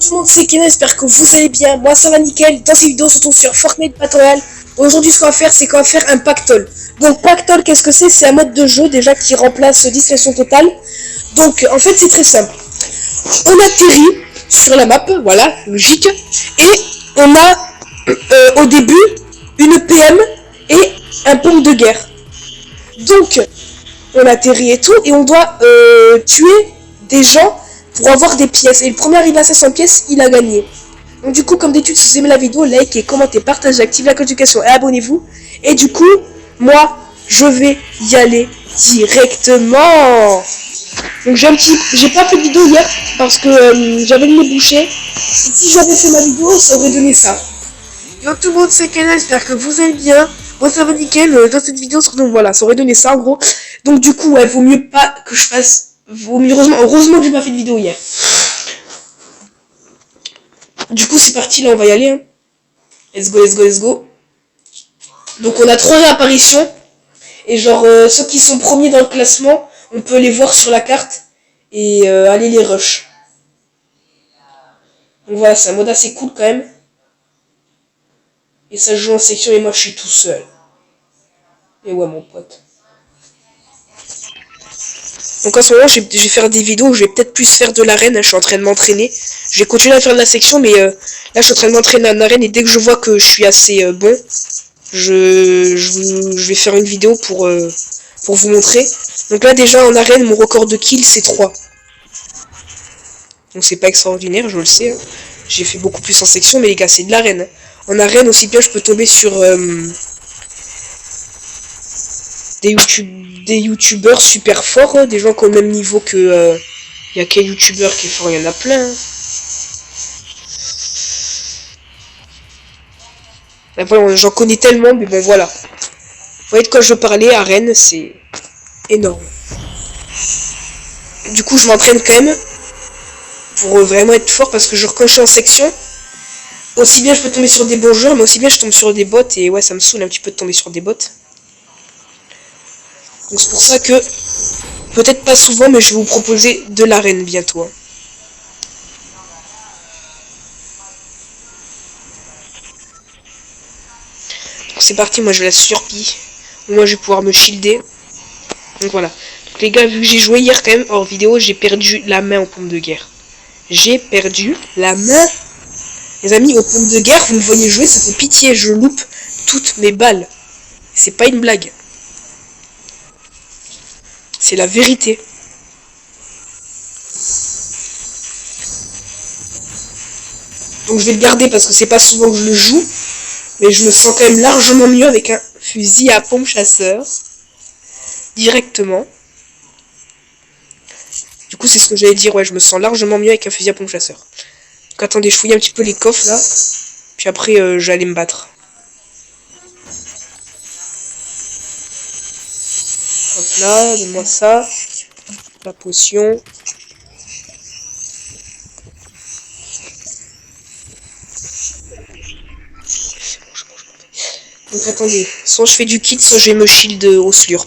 tout le monde, c'est Ken, j'espère que vous allez bien. Moi ça va nickel. Dans cette vidéo, on se retrouve sur Fortnite Battle Royale. Aujourd'hui, ce qu'on va faire, c'est qu'on va faire un pactole. Donc, pactole, qu'est-ce que c'est? C'est un mode de jeu déjà qui remplace discrétion totale. Donc, en fait, c'est très simple. On atterrit sur la map, voilà, logique. Et on a au début une PM et un pompe de guerre. Donc, on atterrit et tout, et on doit tuer des gens pour avoir des pièces. Et le premier arrivé à 500 pièces, il a gagné. Donc du coup, comme d'habitude, si vous aimez la vidéo, likez, commentez, partagez, activez la notification et abonnez-vous. Et du coup, moi, je vais y aller directement. Donc j'ai pas fait de vidéo hier parce que j'avais le nez bouché. Et si j'avais fait ma vidéo, ça aurait donné ça. Donc tout le monde, c'est Ken, j'espère que vous allez bien. Moi ça va nickel, dans cette vidéo, donc voilà, ça aurait donné ça en gros. Donc du coup, ouais, vaut mieux pas que je fasse, vaut mieux, heureusement que j'ai pas fait de vidéo hier. Du coup, c'est parti, là, on va y aller. Hein. Let's go, let's go, let's go. Donc, on a 3 réapparitions. Et genre, ceux qui sont premiers dans le classement, on peut les voir sur la carte et aller les rush. Donc voilà, c'est un mode assez cool quand même. Et ça joue en section et moi, je suis tout seul. Et ouais, mon pote. Donc en ce moment, je vais faire des vidéos où je vais peut-être plus faire de l'arène. Je suis en train de m'entraîner. Je vais continuer à faire de la section, mais là, je suis en train de m'entraîner en arène. Et dès que je vois que je suis assez bon, je vais faire une vidéo pour vous montrer. Donc là, déjà, en arène, mon record de kill, c'est 3. Donc c'est pas extraordinaire, je le sais. Hein. J'ai fait beaucoup plus en section, mais les gars, c'est de l'arène. Hein. En arène, aussi bien, je peux tomber sur des youtubeurs super forts, hein, des gens qui ont le même niveau que... y a quel youtubeur qui est fort, il y en a plein. Hein. Voilà, j'en connais tellement, mais bon, voilà. Vous voyez de quoi je parlais, à Rennes, c'est énorme. Du coup, je m'entraîne quand même pour vraiment être fort, parce que quand je suis en section, aussi bien je peux tomber sur des bons joueurs, mais aussi bien je tombe sur des bots, et ouais, ça me saoule un petit peu de tomber sur des bots. Donc c'est pour ça que, peut-être pas souvent, mais je vais vous proposer de l'arène bientôt. Hein. C'est parti, moi je vais la surpie. Moi je vais pouvoir me shielder. Donc voilà. Donc les gars, vu que j'ai joué hier quand même hors vidéo, j'ai perdu la main aux pompes de guerre. J'ai perdu la main. Les amis, aux pompes de guerre, vous me voyez jouer, ça fait pitié, je loupe toutes mes balles. C'est pas une blague. C'est la vérité. Donc je vais le garder parce que c'est pas souvent que je le joue. Mais je me sens quand même largement mieux avec un fusil à pompe chasseur. Directement. Du coup, c'est ce que j'allais dire. Ouais, je me sens largement mieux avec un fusil à pompe chasseur. Donc attendez, je fouille un petit peu les coffres là. Puis après, j'allais me battre. Hop là, donne-moi ça. La potion. Donc attendez, soit je fais du kit, soit je vais me shield au slurp.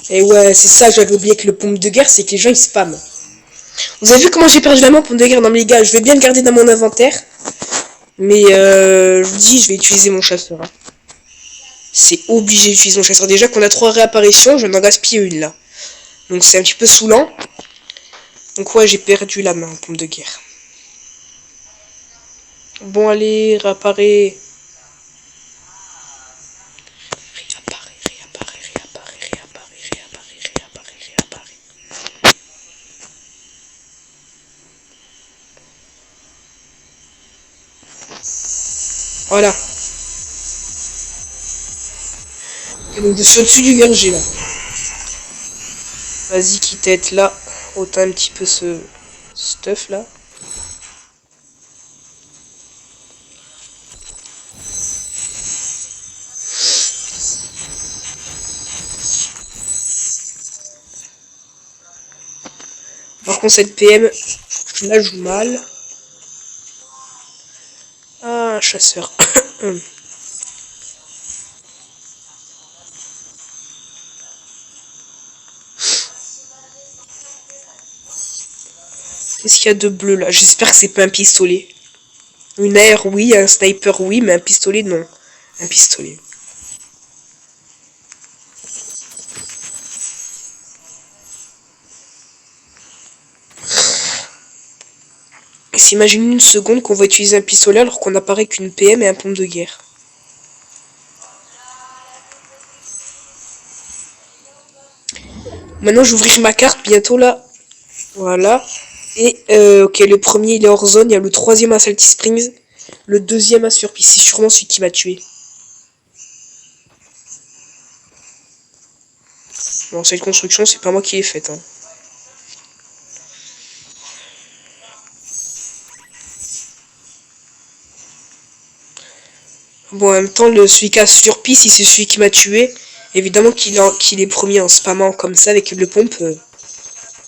Et ouais, c'est ça, j'avais oublié que le pompe de guerre, c'est que les gens ils spamment. Vous avez vu comment j'ai perdu la main pompe de guerre? Non mais les gars, je vais bien le garder dans mon inventaire. Mais je vous dis, je vais utiliser mon chasseur. Hein. C'est obligé d'utiliser mon chasseur. Déjà qu'on a 3 réapparitions, je vais en gaspiller une là. Donc c'est un petit peu saoulant. Donc ouais, j'ai perdu la main en pompe de guerre. Bon allez, réapparaît. Voilà. Et donc je suis au-dessus du verger là. Vas-y, quitte à être là, autant un petit peu ce stuff là. Par contre cette PM, je la joue mal. Ah, un chasseur. Qu'est-ce qu'il y a de bleu là? J'espère que c'est pas un pistolet. Une AR, oui. Un sniper, oui. Mais un pistolet, non. Un pistolet. Et s'imagine une seconde qu'on va utiliser un pistolet alors qu'on apparaît qu'une PM et un pompe de guerre. Maintenant, j'ouvrirai ma carte bientôt là. Voilà. Et ok, le premier il est hors zone. Il y a le troisième à Salty Springs. Le deuxième à Surprise. C'est sûrement celui qui m'a tué. Bon, cette construction, c'est pas moi qui l'ai faite. Hein. Bon, en même temps, celui qui a Surprise, si c'est celui qui m'a tué, évidemment qu'il est premier en spammant comme ça avec le pompe.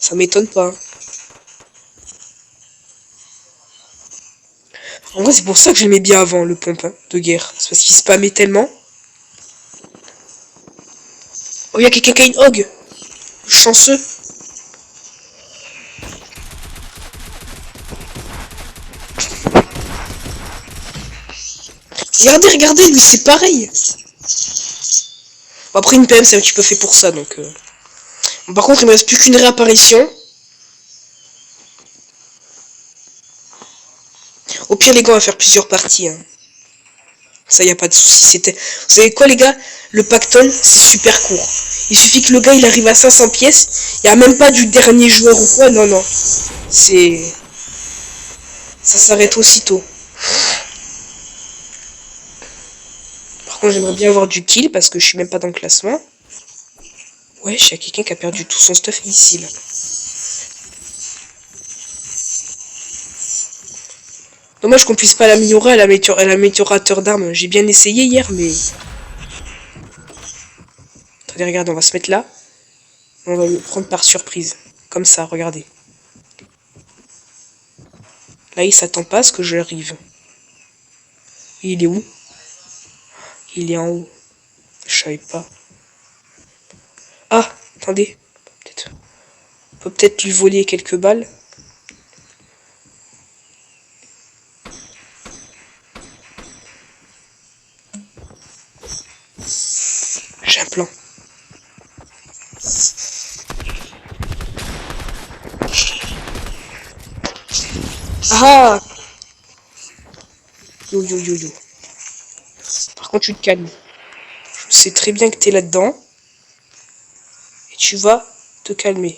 Ça m'étonne pas. Hein. En vrai, c'est pour ça que j'aimais bien avant le pompe hein, de guerre. C'est parce qu'il spammait tellement. Oh, il y a quelqu'un qui a une hog. Chanceux. Regardez, regardez, lui c'est pareil. Bon, après une PM c'est un petit peu fait pour ça donc. Bon, par contre il me reste plus qu'une réapparition. Au pire les gars on va faire plusieurs parties. Hein. Ça y a pas de souci. C'était. Vous savez quoi les gars? Le pactole c'est super court. Il suffit que le gars il arrive à 500 pièces. Il n'y a même pas du dernier joueur ou quoi. Non non. C'est. Ça s'arrête aussitôt. Par contre, j'aimerais bien avoir du kill parce que je suis même pas dans le classement. Ouais, il y a quelqu'un qui a perdu tout son stuff ici, là. Dommage qu'on puisse pas l'améliorer à l'améliorateur d'armes. J'ai bien essayé hier, mais... Attendez, regardez, on va se mettre là. On va le prendre par surprise. Comme ça, regardez. Là, il s'attend pas à ce que j'arrive. Il est où? Il est en haut. Je savais pas. Ah, attendez. On peut peut-être lui voler quelques balles. J'ai un plan. Ah! Yo yo yo yo. Par contre, tu te calmes. Je sais très bien que t'es là-dedans. Et tu vas te calmer.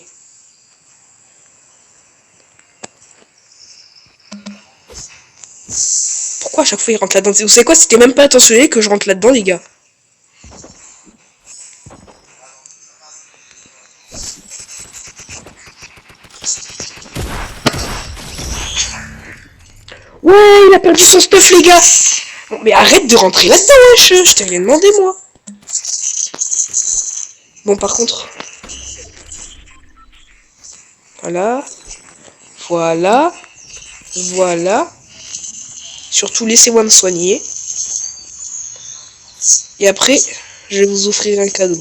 Pourquoi à chaque fois il rentre là-dedans? Vous savez quoi? C'était même pas intentionné que je rentre là-dedans, les gars. Ouais, il a perdu son stuff, les gars. Bon, mais arrête de rentrer là-dedans, wesh. Je t'ai rien demandé, moi. Bon, par contre... Voilà. Voilà. Voilà. Surtout, laissez-moi me soigner. Et après, je vais vous offrir un cadeau.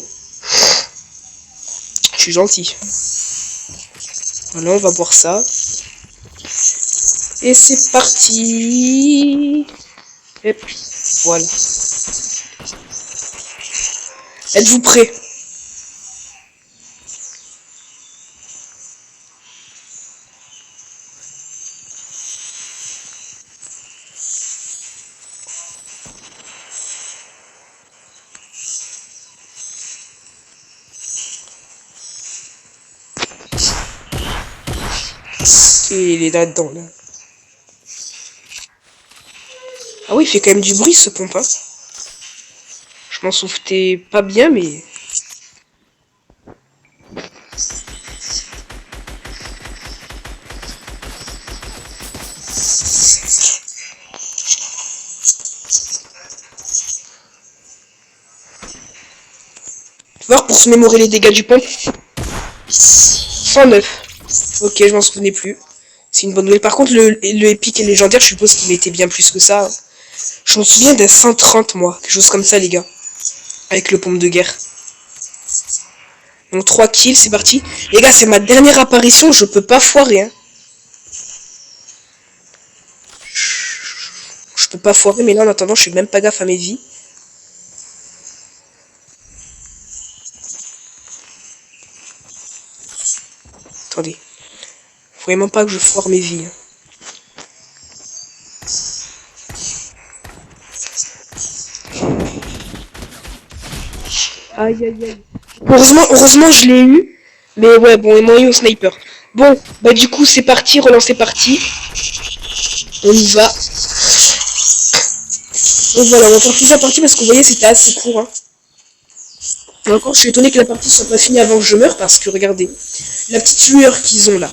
Je suis gentil. Voilà, on va boire ça. Et c'est parti. Et puis, voilà. Êtes-vous prêts? Et il est là-dedans, là. Ah oui, il fait quand même du bruit, ce pompe, hein. Je m'en souvenais pas bien, mais... Voir pour se mémorer les dégâts du pompe. 109. Ok, je m'en souvenais plus. C'est une bonne nouvelle. Par contre, le épique et légendaire, je suppose qu'il mettait bien plus que ça. Je m'en souviens d'un 130, moi. Quelque chose comme ça, les gars. Avec le pompe de guerre. Donc 3 kills, c'est parti. Les gars, c'est ma dernière apparition, je peux pas foirer. Hein. je peux pas foirer, mais là en attendant je fais même pas gaffe à mes vies. Attendez. Faut vraiment pas que je foire mes vies. Aïe aïe aïe. Heureusement je l'ai eu. Mais ouais, bon, ils m'ont eu au sniper. Bon, bah du coup c'est parti, relancer parti. On y va. Donc voilà, on va faire plusieurs parties parce que vous voyez c'était assez court. Hein. Et encore, je suis étonné que la partie soit pas finie avant que je meure parce que regardez, la petite lueur qu'ils ont là.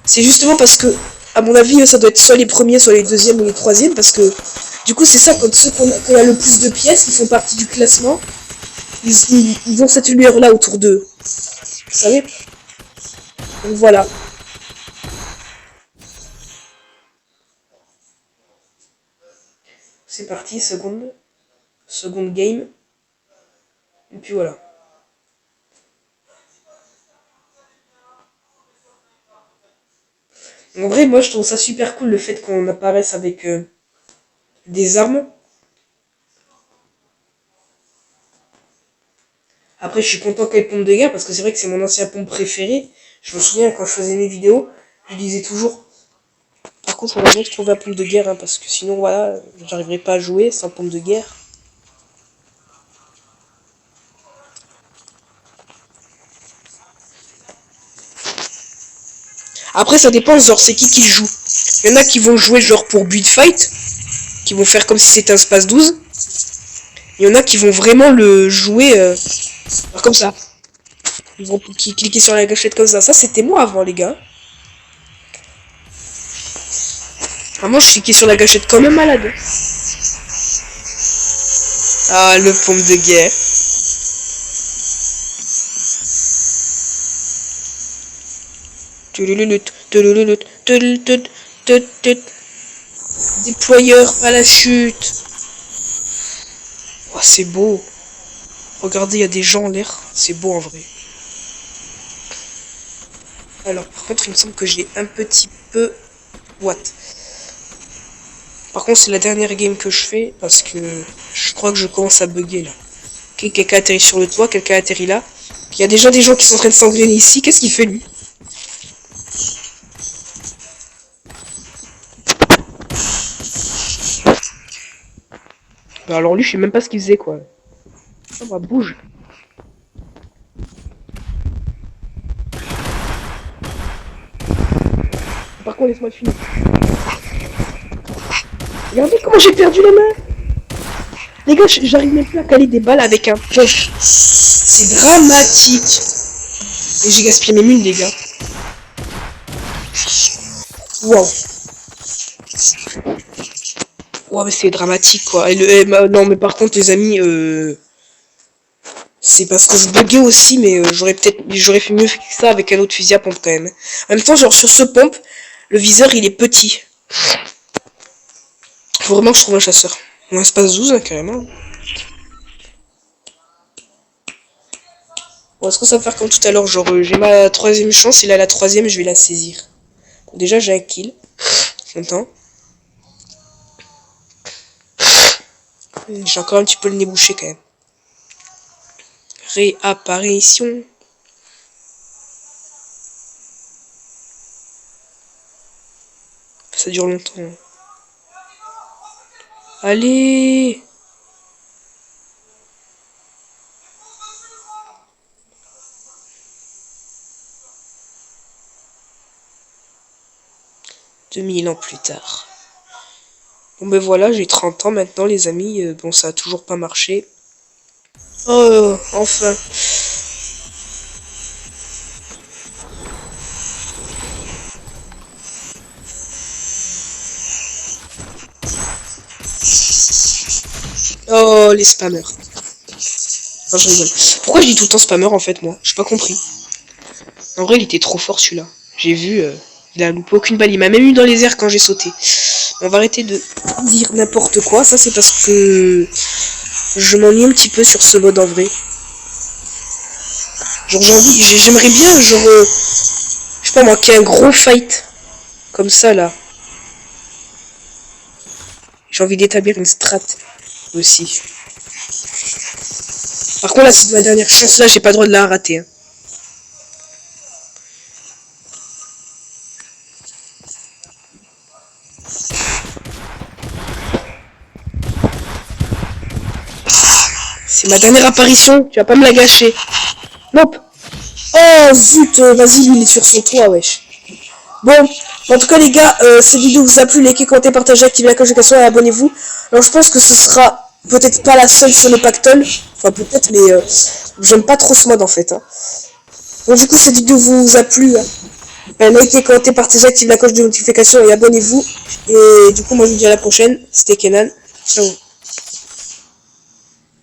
C'est justement parce que, à mon avis, ça doit être soit les premiers, soit les deuxièmes ou les troisièmes parce que du coup c'est ça, quand ceux qu'on a le plus de pièces qui font partie du classement, ils ont cette lueur là autour d'eux. Vous savez? Donc voilà. C'est parti, seconde game. Et puis voilà. En vrai, moi je trouve ça super cool le fait qu'on apparaisse avec des armes. Après, je suis content qu'elle pompe de guerre parce que c'est vrai que c'est mon ancien pompe préféré. Je me souviens quand je faisais mes vidéos, je disais toujours. Par contre, on va bien trouver la pompe de guerre hein, parce que sinon, voilà, j'arriverai pas à jouer sans pompe de guerre. Après, ça dépend, genre, c'est qui joue. Il y en a qui vont jouer, genre, pour build fight, qui vont faire comme si c'était un space 12. Il y en a qui vont vraiment le jouer comme ça. Ils vont cliquer sur la gâchette comme ça. Ça, c'était moi avant, les gars. Vraiment, je cliquais sur la gâchette comme un malade. Ah, le pompe de guerre. Déployeur à la chute. Oh, c'est beau. Regardez, il y a des gens en l'air. C'est beau en vrai. Alors, par contre, il me semble que j'ai un petit peu... What? Par contre, c'est la dernière game que je fais parce que je crois que je commence à bugger là. Ok, quelqu'un atterrit sur le toit, quelqu'un atterrit là. Il y a déjà des gens qui sont en train de s'engrainer ici. Qu'est-ce qu'il fait lui? Bah alors lui, je sais même pas ce qu'il faisait quoi. Oh bah bouge. Par contre, laisse-moi finir. Regardez comment j'ai perdu la main. Les gars, j'arrive même plus à caler des balles avec un punch. C'est dramatique. Et j'ai gaspillé mes mules, les gars. Wow. Wow, mais c'est dramatique, quoi. Non, mais par contre, les amis, c'est parce que je buguais aussi, mais j'aurais fait mieux que ça avec un autre fusil à pompe, quand même. En même temps, genre, sur ce pompe, le viseur, il est petit. Faut vraiment que je trouve un chasseur. Ou un espace 12, hein, carrément. Bon, est-ce que ça va faire comme tout à l'heure? Genre, j'ai ma troisième chance, et là, la troisième, je vais la saisir. Bon, déjà, j'ai un kill. Content. J'ai encore un petit peu le nez bouché, quand même. Réapparition. Ça dure longtemps. Allez! $2000 ans plus tard. Bon ben voilà, j'ai 30 ans maintenant les amis. Bon ça a toujours pas marché. Oh, enfin. Oh, les spammers. Non, je rigole. Pourquoi je dis tout le temps spammer en fait, moi? J'ai pas compris. En vrai, il était trop fort celui-là. J'ai vu, il a loupé aucune balle. Il m'a même eu dans les airs quand j'ai sauté. On va arrêter de dire n'importe quoi. Ça, c'est parce que je m'ennuie un petit peu sur ce mode en vrai. Genre, j'aimerais bien, genre, je sais pas moi, qu'il y ait un gros fight. Comme ça, là. J'ai envie d'établir une strat aussi. Par contre là c'est ma dernière chance, là j'ai pas le droit de la rater. Hein. C'est ma dernière apparition, tu vas pas me la gâcher. Nope. Oh zut, vas-y lui il est sur son toit, wesh. Bon, en tout cas les gars, cette vidéo vous a plu, likez, commentez, partagez, activez la cloche de notification et abonnez-vous. Alors je pense que ce sera peut-être pas la seule sur le pactole, enfin peut-être, mais j'aime pas trop ce mode en fait. Hein. Donc du coup cette vidéo vous a plu, hein. Likez, commentez, partagez, activez la cloche de notification et abonnez-vous. Et du coup moi je vous dis à la prochaine, c'était Kenan, ciao.